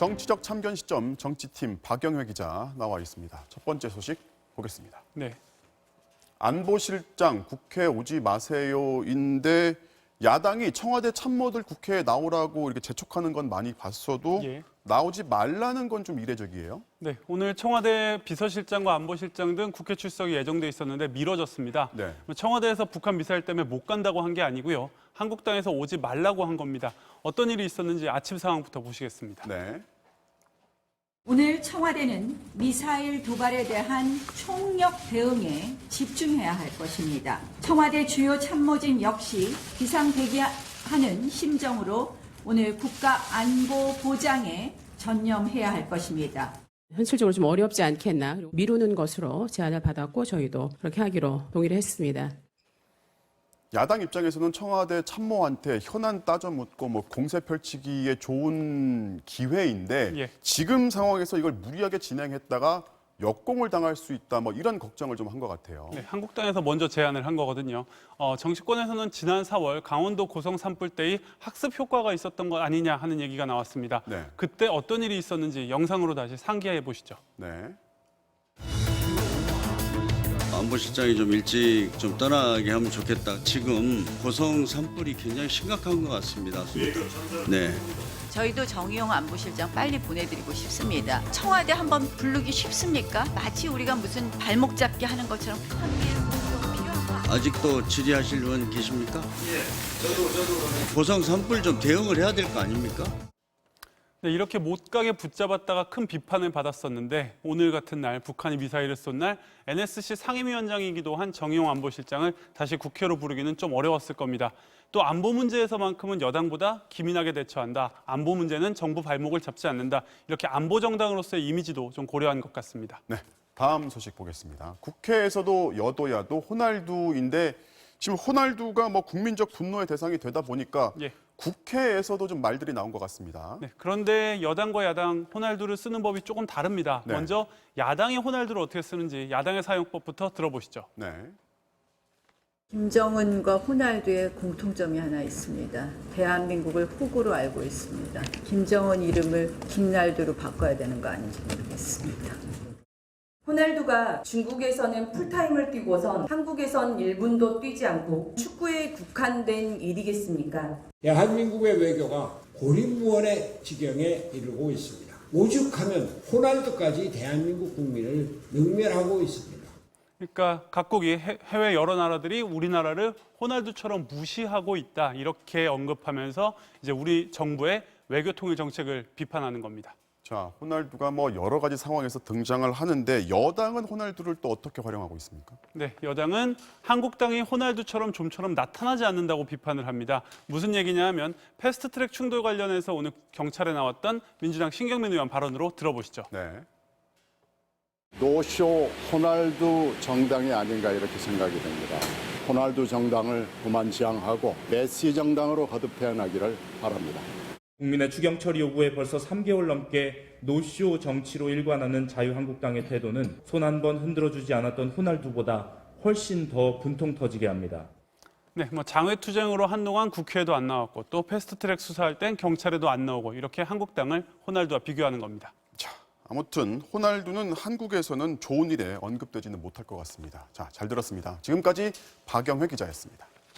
정치적 참견 시점 정치팀 박영회 기자 나와 있습니다. 첫 번째 소식 보겠습니다. 네. 안보실장 국회 오지 마세요인데 야당이 청와대 참모들 국회에 나오라고 이렇게 재촉하는 건 많이 봤어도 나오지 말라는 건 좀 이례적이에요. 네, 오늘 청와대 비서실장과 안보실장 등 국회 출석이 예정돼 있었는데 미뤄졌습니다. 네. 청와대에서 북한 미사일 때문에 못 간다고 한 게 아니고요. 한국당에서 오지 말라고 한 겁니다. 어떤 일이 있었는지 아침 상황부터 보시겠습니다. 네. 오늘 청와대는 미사일 도발에 대한 총력 대응에 집중해야 할 것입니다. 청와대 주요 참모진 역시 비상대기하는 심정으로 오늘 국가 안보 보장에 전념해야 할 것입니다. 현실적으로 좀 어렵지 않겠나 미루는 것으로 제안을 받았고 저희도 그렇게 하기로 동의를 했습니다. 야당 입장에서는 청와대 참모한테 현안 따져 묻고 공세 펼치기에 좋은 기회인데 지금 상황에서 이걸 무리하게 진행했다가 역공을 당할 수 있다 이런 걱정을 좀 한 것 같아요. 네, 한국당에서 먼저 제안을 한 거거든요. 정치권에서는 지난 4월 강원도 고성 산불때의 학습 효과가 있었던 것 아니냐 하는 얘기가 나왔습니다. 네. 그때 어떤 일이 있었는지 영상으로 다시 상기해 보시죠. 네. 안보실장이 좀 일찍 좀 떠나게 하면 좋겠다. 지금 고성 산불이 굉장히 심각한 것 같습니다. 네. 저희도 정의용 안보실장 빨리 보내드리고 싶습니다. 청와대 한번 부르기 쉽습니까? 마치 우리가 무슨 발목 잡기 하는 것처럼 필요한 거. 아직도 질의하실 분 계십니까? 저도. 고성 산불 좀 대응을 해야 될 거 아닙니까? 네, 이렇게 못 가게 붙잡았다가 큰 비판을 받았었는데 오늘 같은 날 북한이 미사일을 쏜 날 NSC 상임위원장이기도 한 정의용 안보실장을 다시 국회로 부르기는 좀 어려웠을 겁니다. 또 안보 문제에서만큼은 여당보다 기민하게 대처한다. 안보 문제는 정부 발목을 잡지 않는다. 이렇게 안보 정당으로서의 이미지도 좀 고려한 것 같습니다. 네, 다음 소식 보겠습니다. 국회에서도 여도야도 호날두인데 지금 호날두가 국민적 분노의 대상이 되다 보니까 국회에서도 좀 말들이 나온 것 같습니다. 네, 그런데 여당과 야당 호날두를 쓰는 법이 조금 다릅니다. 네. 먼저 야당이 호날두를 어떻게 쓰는지 야당의 사용법부터 들어보시죠. 네. 김정은과 호날두의 공통점이 하나 있습니다. 대한민국을 호구로 알고 있습니다. 김정은 이름을 김날두로 바꿔야 되는 거 아닌지 모르겠습니다. 호날두가 중국에서는 풀타임을 뛰고선 한국에선 1분도 뛰지 않고 축구에 국한된 일이겠습니까? 대한민국의 외교가 고립무원의 지경에 이르고 있습니다. 오죽하면 호날두까지 대한민국 국민을 능멸하고 있습니다. 그러니까 각국이 해외 여러 나라들이 우리나라를 호날두처럼 무시하고 있다. 이렇게 언급하면서 이제 우리 정부의 외교 통일 정책을 비판하는 겁니다. 자, 호날두가 여러 가지 상황에서 등장을 하는데 여당은 호날두를 또 어떻게 활용하고 있습니까? 네, 여당은 한국당이 호날두처럼 좀처럼 나타나지 않는다고 비판을 합니다. 무슨 얘기냐 하면 패스트트랙 충돌 관련해서 오늘 경찰에 나왔던 민주당 신경민 의원 발언으로 들어보시죠. 네. 노쇼 호날두 정당이 아닌가 이렇게 생각이 됩니다. 호날두 정당을 그만지향하고 메시 정당으로 거듭 태어나기를 바랍니다. 국민의 추경 처리 요구에 벌써 3개월 넘게 노쇼 정치로 일관하는 자유한국당의 태도는 손 한 번 흔들어주지 않았던 호날두보다 훨씬 더 분통 터지게 합니다. 네, 장외투쟁으로 한동안 국회에도 안 나왔고 또 패스트트랙 수사할 땐 경찰에도 안 나오고 이렇게 한국당을 호날두와 비교하는 겁니다. 자, 아무튼 호날두는 한국에서는 좋은 일에 언급되지는 못할 것 같습니다. 자, 잘 들었습니다. 지금까지 박영회 기자였습니다.